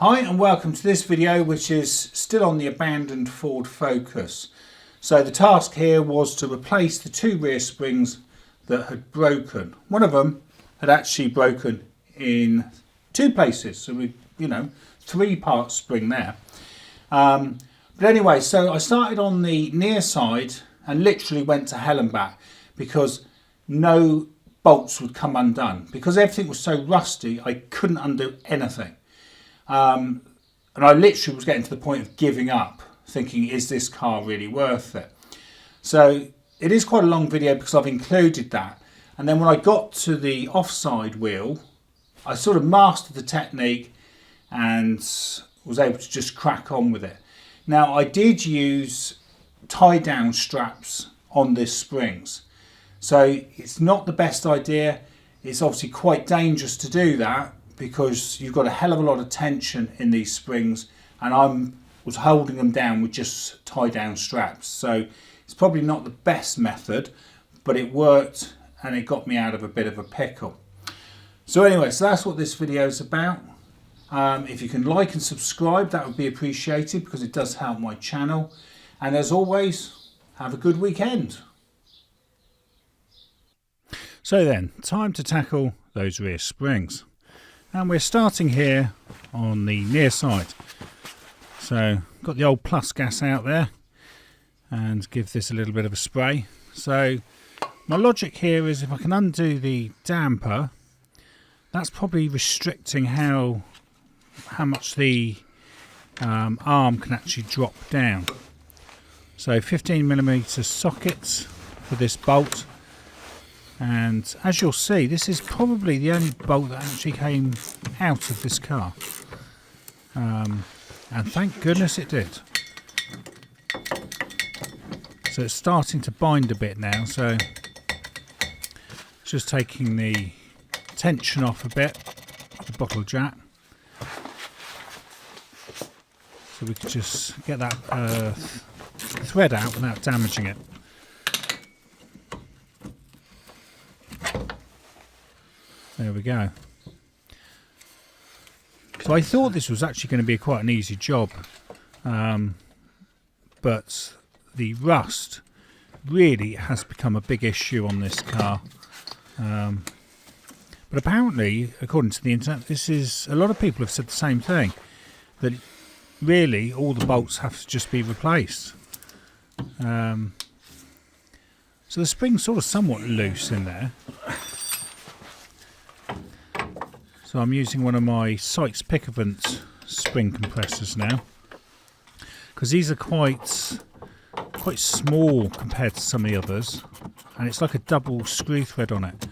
Hi and welcome to this video, which is still on the abandoned Ford Focus. So the task here was to replace the two rear springs that had broken. One of them had actually broken in two places, so we, three-part spring there. But anyway, so I started on the near side and literally went to hell and back because no bolts would come undone. Because everything was so rusty, I couldn't undo anything. And I literally was getting to the point of giving up, thinking, is this car really worth it? So it is quite a long video because I've included that. And then when I got to the offside wheel, I sort of mastered the technique and was able to just crack on with it. Now I did use tie down straps on these springs. So it's not the best idea. It's obviously quite dangerous to do that, because you've got a hell of a lot of tension in these springs, and I was holding them down with just tie down straps. So it's probably not the best method, but it worked and it got me out of a bit of a pickle. So anyway, so that's what this video is about. If you can like and subscribe, that would be appreciated because it does help my channel. And as always, have a good weekend. So then, time to tackle those rear springs. And we're starting here on the near side. So got the old plus gas out there and give this a little bit of a spray. So my logic here is if I can undo the damper, that's probably restricting how much the arm can actually drop down. So 15mm sockets for this bolt. And as you'll see, this is probably the only bolt that actually came out of this car. And thank goodness it did. So it's starting to bind a bit now, so just taking the tension off a bit of the bottle jack. So we can just get that thread out without damaging it. There we go. So I thought this was actually going to be quite an easy job, but the rust really has become a big issue on this car. But apparently, according to the internet, this is, a lot of people have said the same thing, that really all the bolts have to just be replaced. So the spring's sort of somewhat loose in there. So I'm using one of my Sykes Pickavant spring compressors now, because these are quite small compared to some of the others, and it's like a double screw thread on it.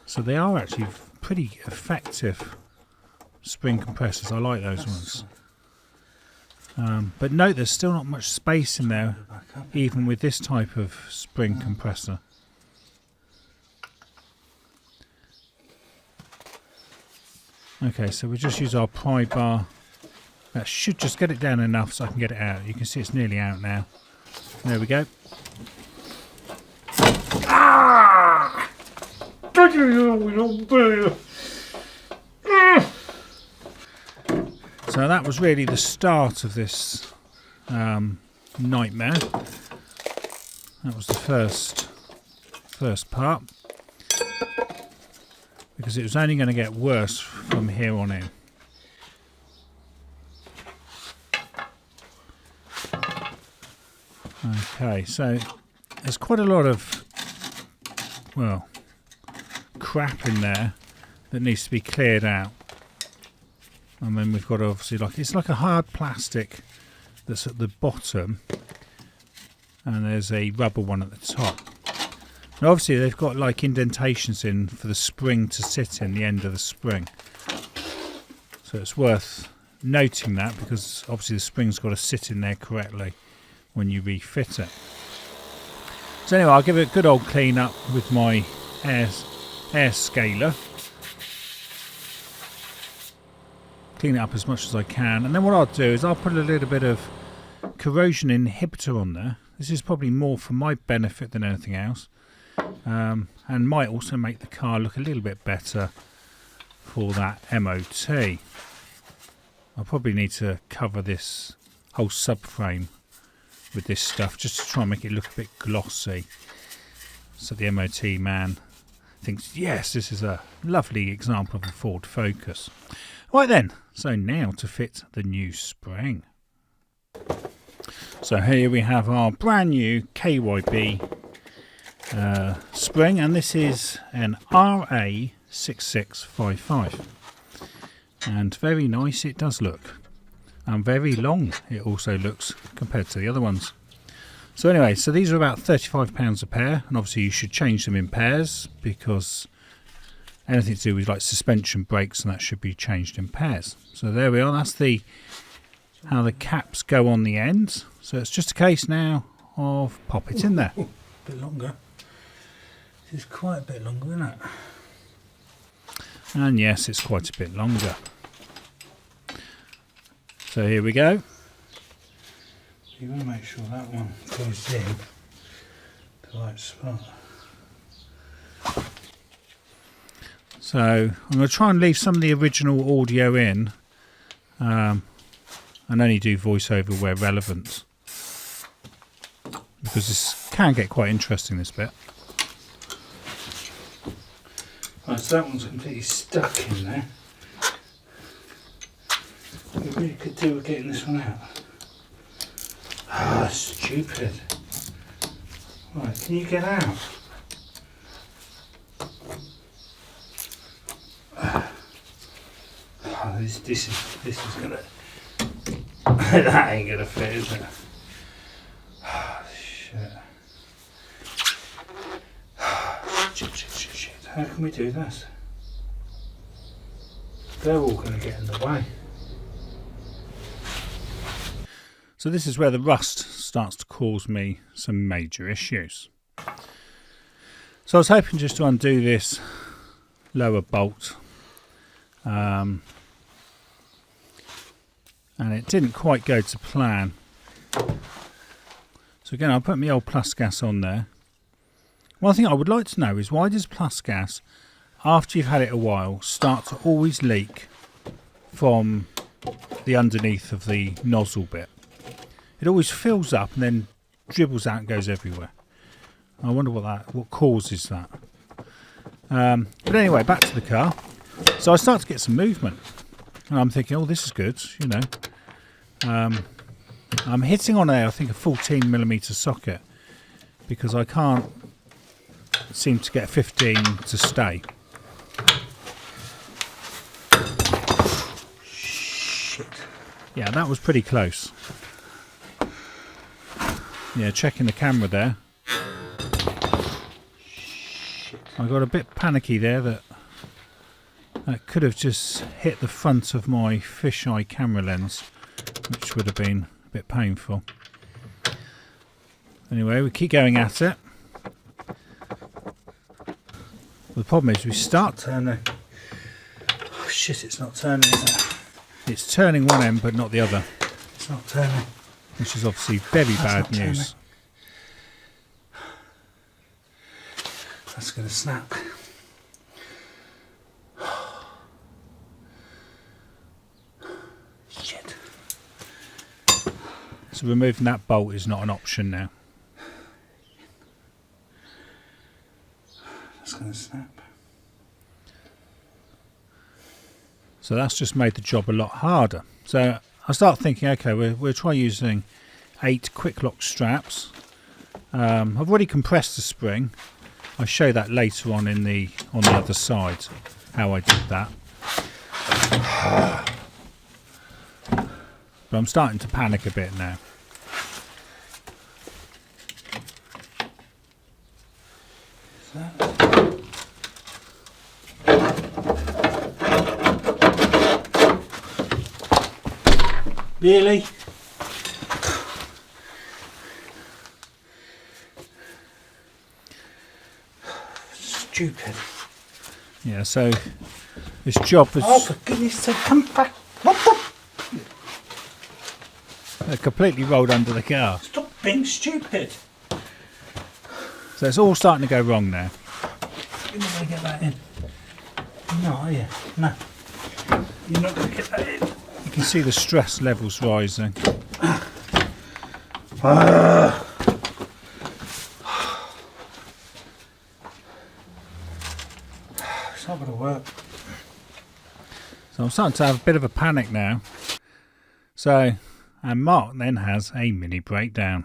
So they are actually pretty effective spring compressors. I like those ones. But note there's still not much space in there, even with this type of spring compressor. Okay, so we'll just use our pry bar. That should just get it down enough so I can get it out. You can see it's nearly out now. There we go. Ah! So that was really the start of this nightmare. That was the first part, because it was only going to get worse from here on in. Okay, so there's quite a lot of, well, crap in there that needs to be cleared out. And then we've got obviously it's like a hard plastic that's at the bottom, and there's a rubber one at the top. And obviously they've got like indentations in for the spring to sit in, the end of the spring. So it's worth noting that, because obviously the spring's got to sit in there correctly when you refit it. So anyway, I'll give it a good old clean up with my air scaler. Clean it up as much as I can, and then what I'll do is I'll put a little bit of corrosion inhibitor on there. This is probably more for my benefit than anything else, and might also make the car look a little bit better for that MOT. I'll probably need to cover this whole subframe with this stuff just to try and make it look a bit glossy, so the MOT man thinks, yes, this is a lovely example of a Ford Focus. Right then, so now to fit the new spring. So here we have our brand new KYB spring, and this is an RA6655, and very nice it does look, and very long it also looks compared to the other ones. So anyway, so these are about £35 a pair, and obviously you should change them in pairs because anything to do with like suspension brakes and that should be changed in pairs. So there we are, that's how the caps go on the ends. So it's just a case now of pop it in there. A bit longer. This is quite a bit longer, isn't it? And yes, it's quite a bit longer. So here we go. You want to make sure that one goes in the right spot. So I'm going to try and leave some of the original audio in, and only do voiceover where relevant, because this can get quite interesting, this bit. Right, so that one's completely stuck in there. We really could do with getting this one out. Ah, stupid. Right, can you get out? Oh, this is gonna. That ain't gonna fit, is it? Oh, shit. Shit. How can we do this? They're all gonna get in the way. So this is where the rust starts to cause me some major issues. So I was hoping just to undo this lower bolt, and it didn't quite go to plan. So again, I'll put my old plus gas on there. One thing I would like to know is, why does plus gas, after you've had it a while, start to always leak from the underneath of the nozzle bit? It always fills up and then dribbles out and goes everywhere. I wonder what causes that. But anyway, back to the car. So I start to get some movement, and I'm thinking, oh, this is good, you know. I'm hitting on I think a 14mm socket, because I can't seem to get a 15 to stay. Shit. Yeah, that was pretty close. Yeah, checking the camera there. I got a bit panicky there that could have just hit the front of my fisheye camera lens, which would have been a bit painful. Anyway, we keep going at it. The problem is we start turning. Oh shit, it's not turning, is it? It's turning one end but not the other. It's not turning. Which is obviously very bad news. That's going to snap. Shit. So removing that bolt is not an option now. That's going to snap. So that's just made the job a lot harder. So I start thinking, okay, we'll try using 8 quick lock straps. I've already compressed the spring. I'll show that later on on the other side, how I did that. But I'm starting to panic a bit now. Really? Stupid. Yeah, so this job was... Oh, for goodness sake, come back. What the? Completely rolled under the car. Stop being stupid. So it's all starting to go wrong now. You're not going to get that in. No, are you? No. You're not going to get that in. You can see the stress levels rising. It's not going to work. So I'm starting to have a bit of a panic now. So, and Mark then has a mini breakdown.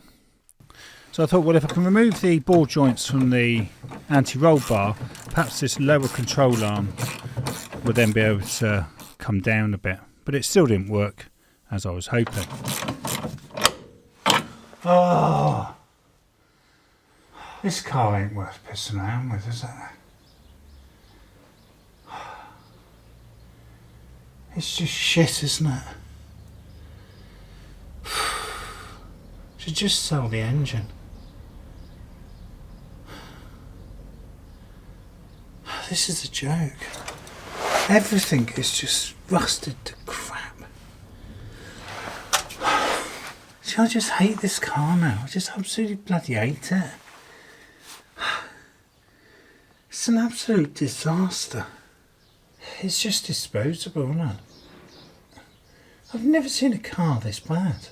So I thought, well, if I can remove the ball joints from the anti-roll bar, perhaps this lower control arm would then be able to come down a bit. But it still didn't work as I was hoping. Oh, this car ain't worth pissing around with, is it? It's just shit, isn't it? Should just sell the engine. This is a joke. Everything is just rusted to crap. See, I just hate this car now. I just absolutely bloody hate it. It's an absolute disaster. It's just disposable, isn't it? I've never seen a car this bad.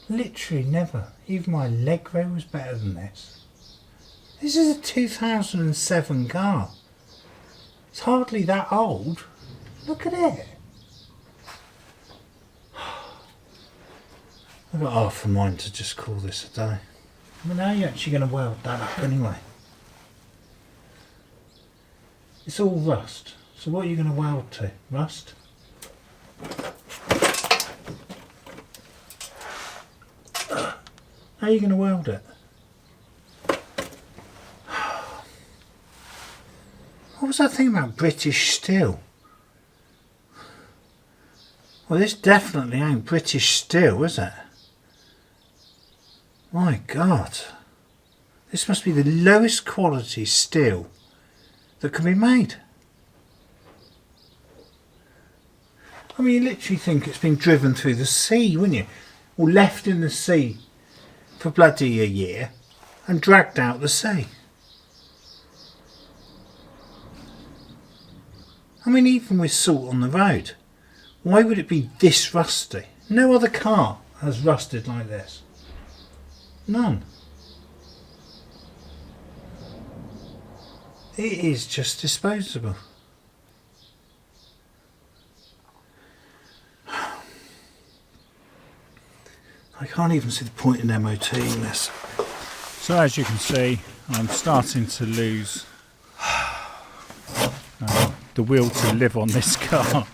Literally never. Even my Allegro was better than this. This is a 2007 car. It's hardly that old. Look at it. I've got half a mind to just call this a day. But now you're actually going to weld that up anyway. It's all rust. So what are you going to weld to? Rust? How are you going to weld it? What was that thing about British steel? Well, this definitely ain't British steel, is it? My God. This must be the lowest quality steel that can be made. I mean, you literally think it's been driven through the sea, wouldn't you? Or left in the sea for bloody a year and dragged out the sea. I mean, even with salt on the road, why would it be this rusty? No other car has rusted like this. None. It is just disposable. I can't even see the point in MOTing this. So as you can see, I'm starting to lose the will to live on this car.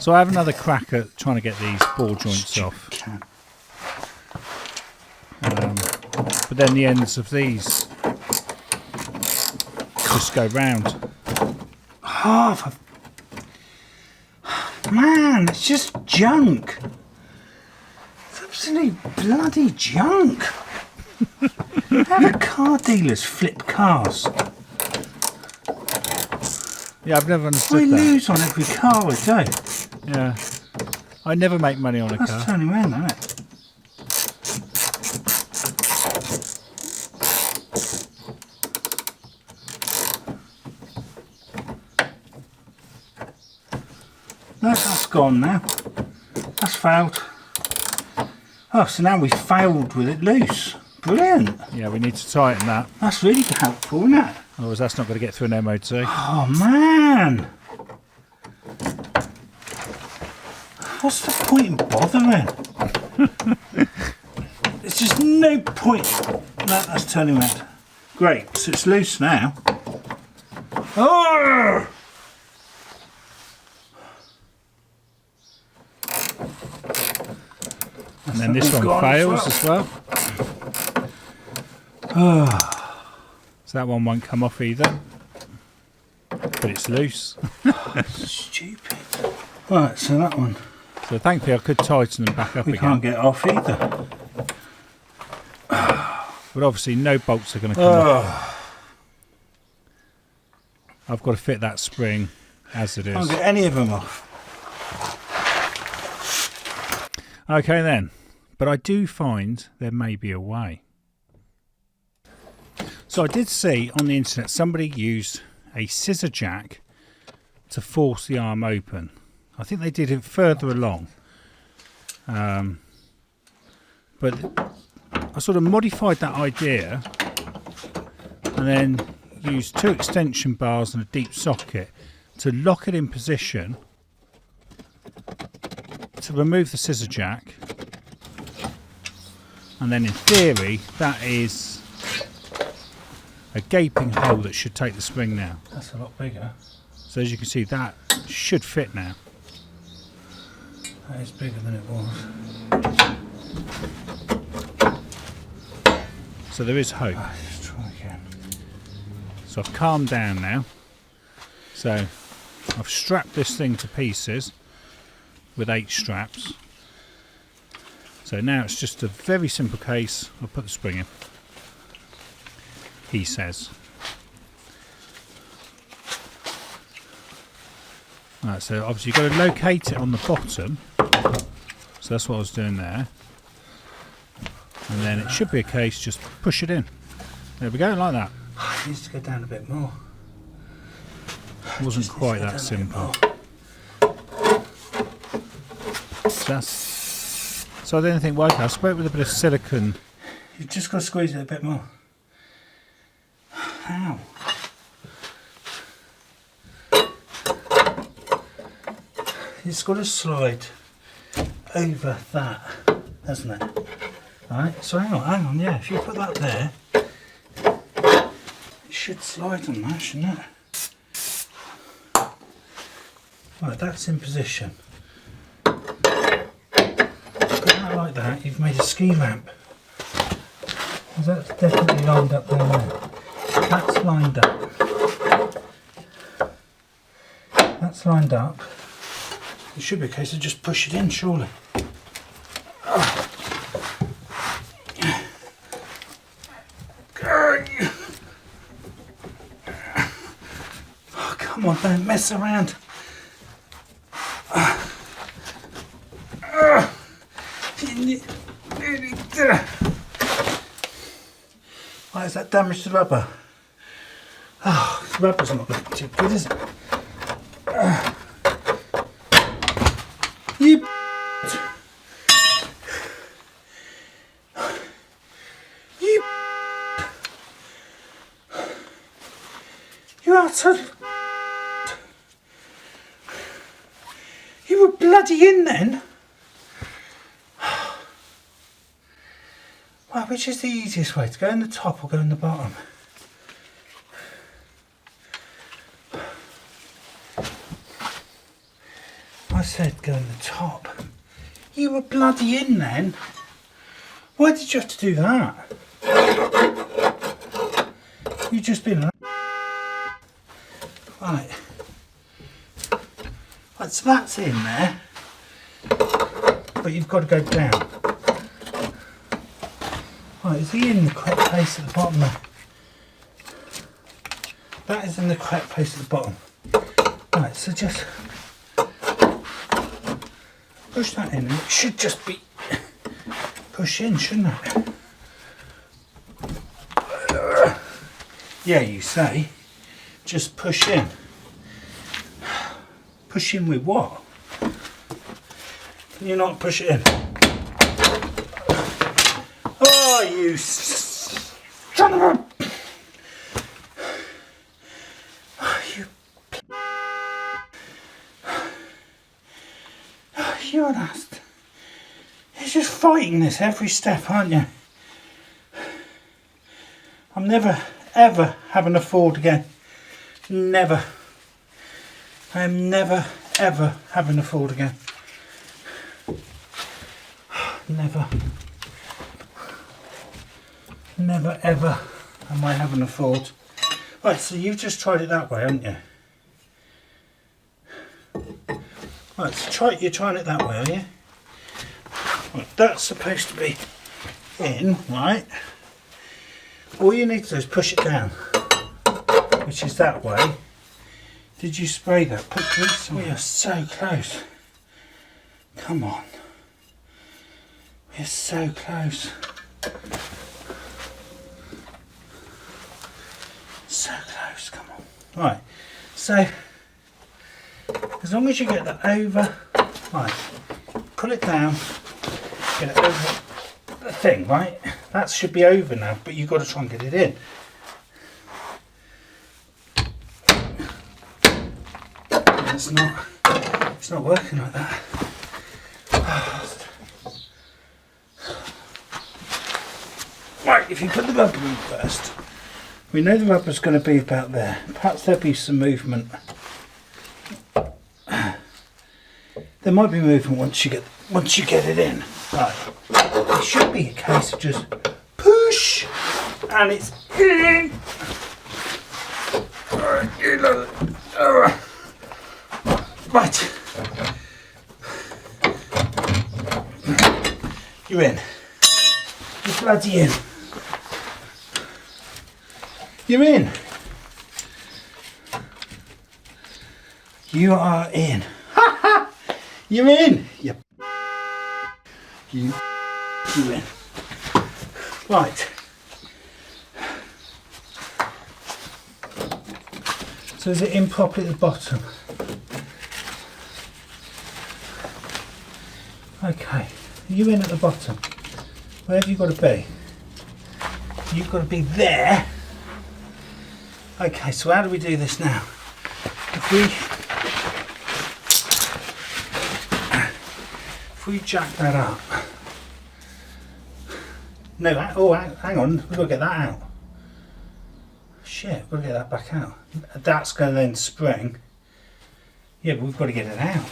So I have another crack at trying to get these ball joints off. But then the ends of these just go round. Oh, man, it's just junk. It's absolutely bloody junk. How do car dealers flip cars? Yeah, I've never understood I that. lose on every car I do. Yeah, I never make money on a That's car. turning around, isn't it? No, that's gone now. That's failed. Oh, so now we've failed with it loose. Brilliant. Yeah, we need to tighten that. That's really helpful, isn't it? Otherwise that's not going to get through an MOT. Oh, man. What's the point in bothering? There's just no point. No, that's turning around. Great, so it's loose now. Oh! And then this one fails as well. So that one won't come off either. But it's loose. Stupid. Right, so that one. So thankfully I could tighten them back up We again. can't get it off either. But obviously no bolts are going to come off. I've got to fit that spring as it Can't is. get any of them off. Okay then. But I do find there may be a way. So I did see on the internet somebody used a scissor jack to force the arm open. I think they did it further along, but I sort of modified that idea and then used 2 extension bars and a deep socket to lock it in position to remove the scissor jack, and then in theory that is a gaping hole that should take the spring now. That's a lot bigger. So as you can see, that should fit now. That is bigger than it was. So there is hope. Let's try again. So I've calmed down now. So I've strapped this thing to pieces with 8 straps. So now it's just a very simple case. I'll put the spring in, he says. Right, so obviously you've got to locate it on the bottom. So that's what I was doing there. And then it should be a case, just push it in. There we go, like that. It needs to go down a bit more. It wasn't quite that simple. So I didn't think, well, okay, I'll spray it with a bit of silicone. You've just got to squeeze it a bit more. Ow. It's got to slide over that, hasn't it? Right, so hang on, yeah, if you put that there, it should slide on that, shouldn't it? Right, that's in position. Put that like that, you've made a ski ramp. That's definitely lined up down there. That's lined up. That's lined up. It should be a case of just push it in, surely. Oh, come on, don't mess around. Why is that damage to the rubber? Oh, the rubber's not looking too good, is it? You utter. You were bloody in then. Well, which is the easiest way, to go in the top or go in the bottom? I said go in the top. You were bloody in then. Why did you have to do that? You've just been right. Right, so that's in there, but you've got to go down. Right, is he in the correct place at the bottom there? That is in the correct place at the bottom. Right, so just push that in, and it should just be push in, shouldn't it? Yeah, you say. Just push in. Push in with what? Can you not push it in? Oh, you son of a... You're an ass. You're just fighting this every step, aren't you? I'm never, ever having a Ford again. Never. I'm never, ever having a Ford again. Never. Never, ever am I having a Ford. Right, so you've just tried it that way, haven't you? Right, so you're trying it that way, are you? Right, that's supposed to be in, right? All you need to do is push it down, which is that way. Did you spray that? Put grease on. We are so close. Come on. We're so close. So close, come on. Right, so As long as you get that over, right, pull it down, get it over the thing, right? That should be over now, but you've got to try and get it in. It's not working like that. Right, if you put the rubber in first, we know the rubber's going to be about there. Perhaps there'll be some movement. There might be movement once you get it in. Right. It should be a case of just push and it's in. Right. You're in. You're bloody in. You're in. You are in. Ha ha! You're in. You're in. Right. So is it in properly at the bottom? Okay. Are you in at the bottom? Where have you got to be? You've got to be there. Okay, so how do we do this now? If we jack that up. No, oh, hang on, we've got to get that out. Shit, we've got to get that back out. That's going to then spring. Yeah, but we've got to get it out.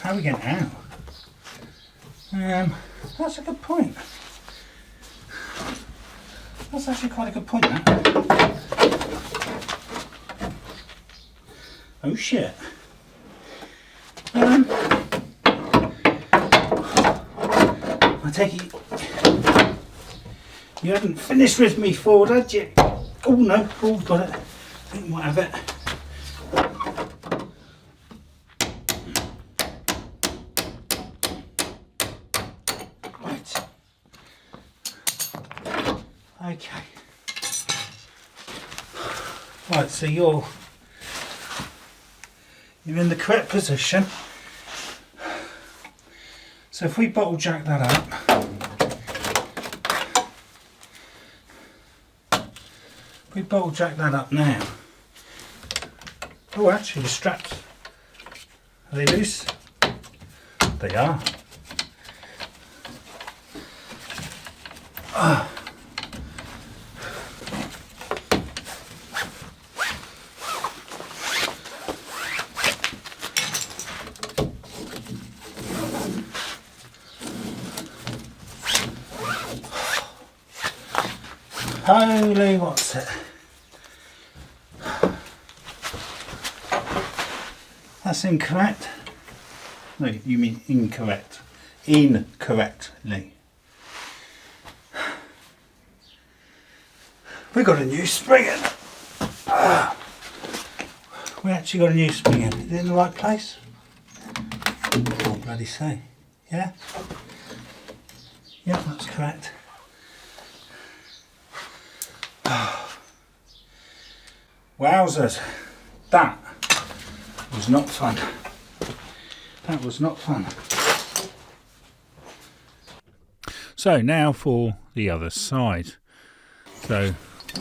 How are we getting it out? That's a good point. That's actually quite a good point, that. Oh shit. I take it you hadn't finished with me forward, had you? Oh no, oh, got it. I think we might have it. Right. Okay. Right, so you're in the correct position. So if we bottle jack that up, now. Oh, actually the straps, are they loose? They are. Holy, what's it? That's incorrect. No, you mean incorrect. Incorrectly. We got a new spring in. We actually got a new spring in. Is it in the right place? Oh, bloody say. Yeah? Yeah, that's correct. Wowzers, that was not fun. That was not fun. So now for the other side. So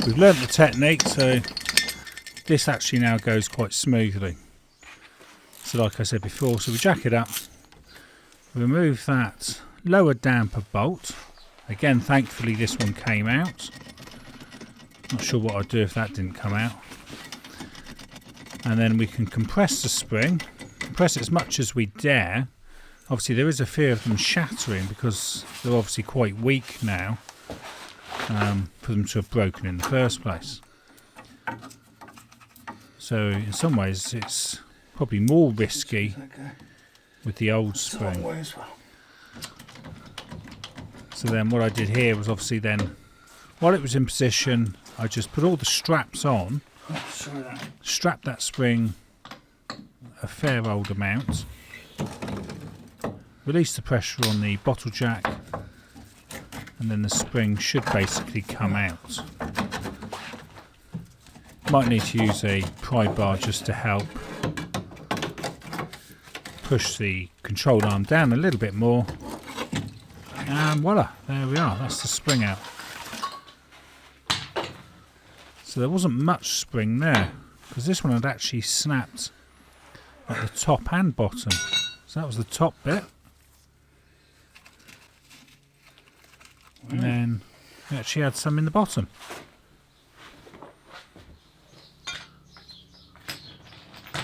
we've learnt the technique, so this actually now goes quite smoothly. So like I said before, so we jack it up, remove that lower damper bolt. Again, thankfully this one came out. Not sure what I'd do if that didn't come out. And then we can compress the spring, compress it as much as we dare. Obviously there is a fear of them shattering because they're obviously quite weak now, for them to have broken in the first place. So in some ways it's probably more risky with the old spring. So then what I did here was obviously then, while it was in position, I just put all the straps on, strap that spring a fair old amount, release the pressure on the bottle jack, and then the spring should basically come out. Might need to use a pry bar just to help push the control arm down a little bit more. And voila, there we are, that's the spring out. So there wasn't much spring there, because this one had actually snapped at the top and bottom. So that was the top bit. And then we actually had some in the bottom.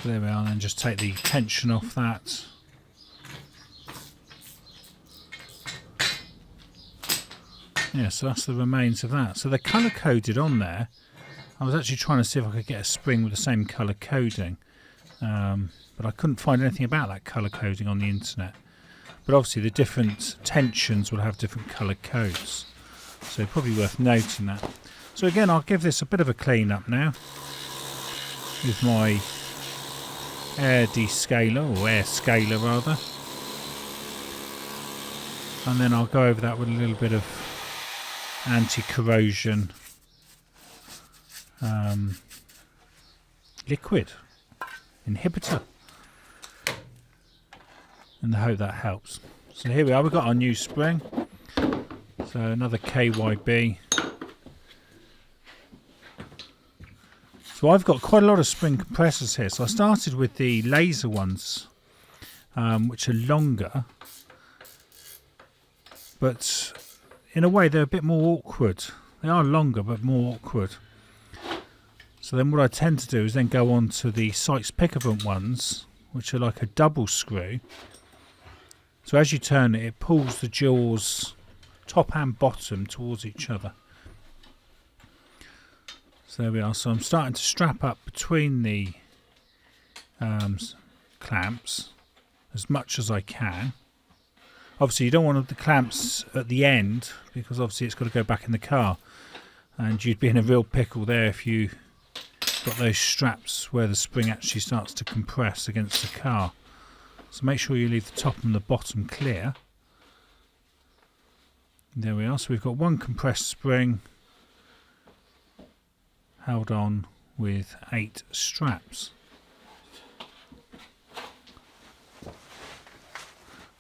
So there we are, and then just take the tension off that. Yeah, so that's the remains of that. So they're colour coded on there. I was actually trying to see if I could get a spring with the same colour coding, but I couldn't find anything about that colour coding on the internet. But obviously the different tensions will have different colour codes, so probably worth noting that. So again, I'll give this a bit of a clean up now with my air descaler, or air scaler rather, and then I'll go over that with a little bit of anti-corrosion liquid inhibitor, and I hope that helps. So here we are, we've got our new spring, so another KYB. So I've got quite a lot of spring compressors here. So I started with the laser ones, which are longer, but in a way they're a bit more awkward. They are longer but more awkward. So then what I tend to do is then go on to the Sykes-Pickerton ones, which are like a double screw. So as you turn it, it pulls the jaws top and bottom towards each other. So there we are. So I'm starting to strap up between the clamps as much as I can. Obviously you don't want the clamps at the end, because obviously it's got to go back in the car, and you'd be in a real pickle there if you got those straps where the spring actually starts to compress against the car. So make sure you leave the top and the bottom clear. There we are. So we've got one compressed spring held on with 8 straps.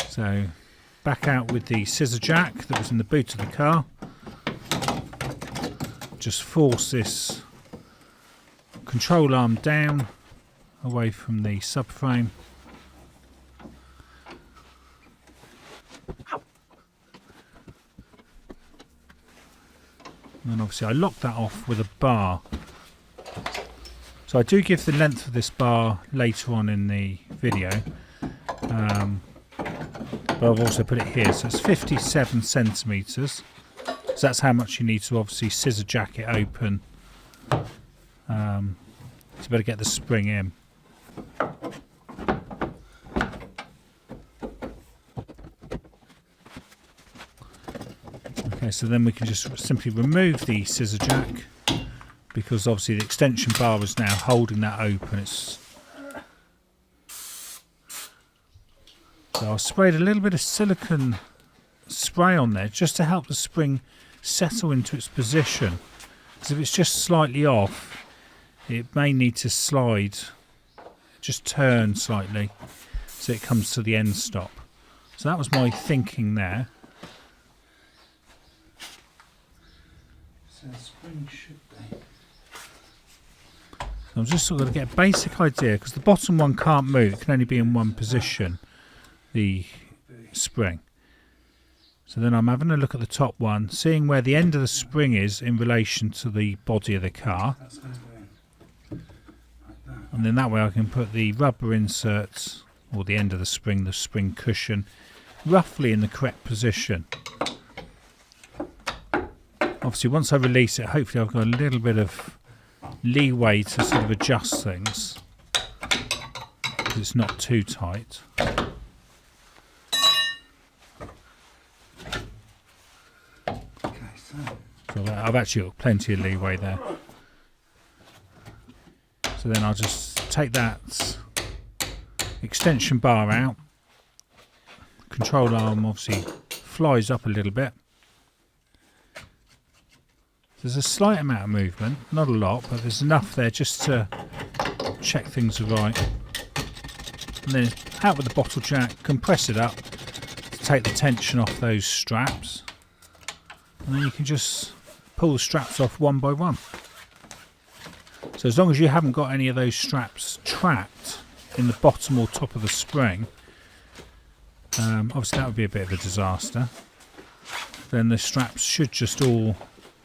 So back out with the scissor jack that was in the boot of the car. Just force this control arm down away from the subframe. And then obviously I lock that off with a bar. So I do give the length of this bar later on in the video, but I've also put it here. So it's 57 centimetres. So that's how much you need to obviously scissor jack it open. So you better get the spring in. Okay, so then we can just simply remove the scissor jack, because obviously the extension bar is now holding that open. So I sprayed a little bit of silicone spray on there just to help the spring settle into its position, because if it's just slightly off, it may need to slide, just turn slightly so it comes to the end stop. So that was my thinking there. So the spring should be. So I'm just sort of going to get a basic idea, because the bottom one can't move, it can only be in one position, the spring. So then I'm having a look at the top one, seeing where the end of the spring is in relation to the body of the car. That's going to go in like that. And then that way I can put the rubber inserts, or the end of the spring cushion, roughly in the correct position. Obviously once I release it, hopefully I've got a little bit of leeway to sort of adjust things, because it's not too tight. So I've actually got plenty of leeway there. So then I'll just take that extension bar out. Control arm obviously flies up a little bit. There's a slight amount of movement, not a lot, but there's enough there just to check things are right. And then out with the bottle jack, compress it up to take the tension off those straps. And then you can just pull the straps off one by one. So as long as you haven't got any of those straps trapped in the bottom or top of the spring, obviously that would be a bit of a disaster, then the straps should just all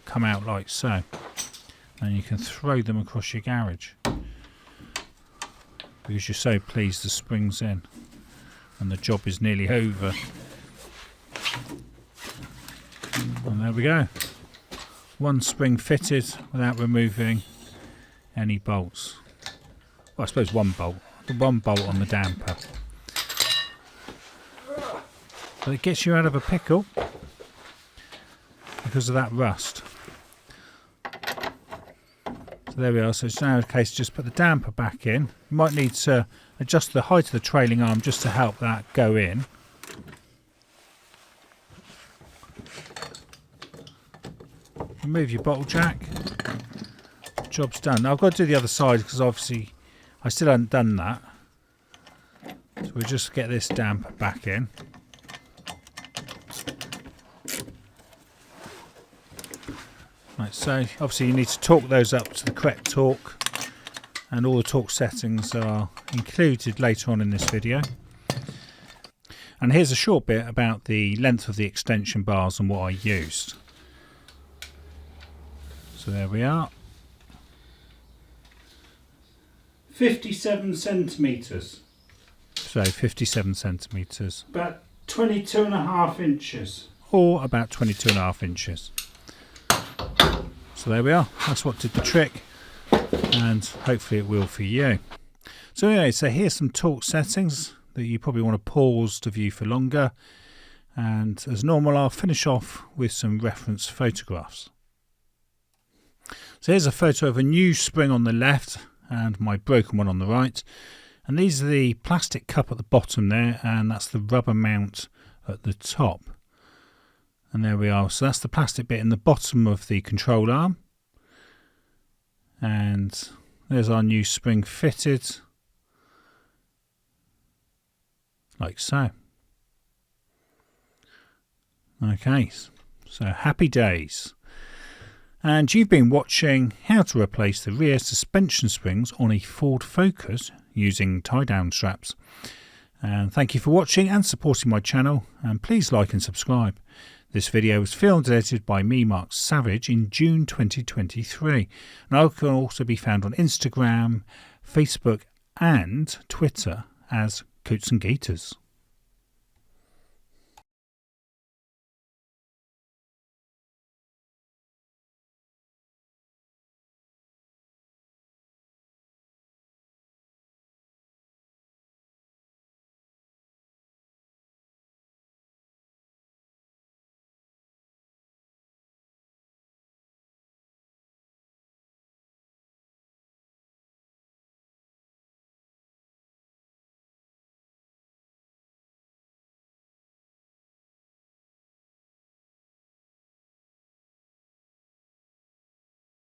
come out like so, and you can throw them across your garage because you're so pleased the spring's in and the job is nearly over. And there we go, one spring fitted without removing any bolts. Well, I suppose one bolt on the damper, but it gets you out of a pickle because of that rust. So there we are. So it's now a case, just put the damper back in. You might need to adjust the height of the trailing arm just to help that go in. Remove your bottle jack. Job's done. Now I've got to do the other side because obviously I still haven't done that. So we'll just get this damper back in. Right, so obviously you need to torque those up to the correct torque, and all the torque settings are included later on in this video. And here's a short bit about the length of the extension bars and what I used. So there we are. 57 centimetres. So 57 centimetres. About 22.5 inches. Or about 22.5 inches. So there we are, that's what did the trick, and hopefully it will for you. So anyway, so here's some torque settings that you probably want to pause to view for longer, and as normal I'll finish off with some reference photographs. So here's a photo of a new spring on the left and my broken one on the right, and these are the plastic cup at the bottom there, and that's the rubber mount at the top. And there we are, so that's the plastic bit in the bottom of the control arm, and there's our new spring fitted like so. Okay, so happy days. And you've been watching how to replace the rear suspension springs on a Ford Focus using tie-down straps. And thank you for watching and supporting my channel, and please like and subscribe. This video was filmed and edited by me, Mark Savage, in June 2023. And I can also be found on Instagram, Facebook and Twitter as Coats and Gaiters.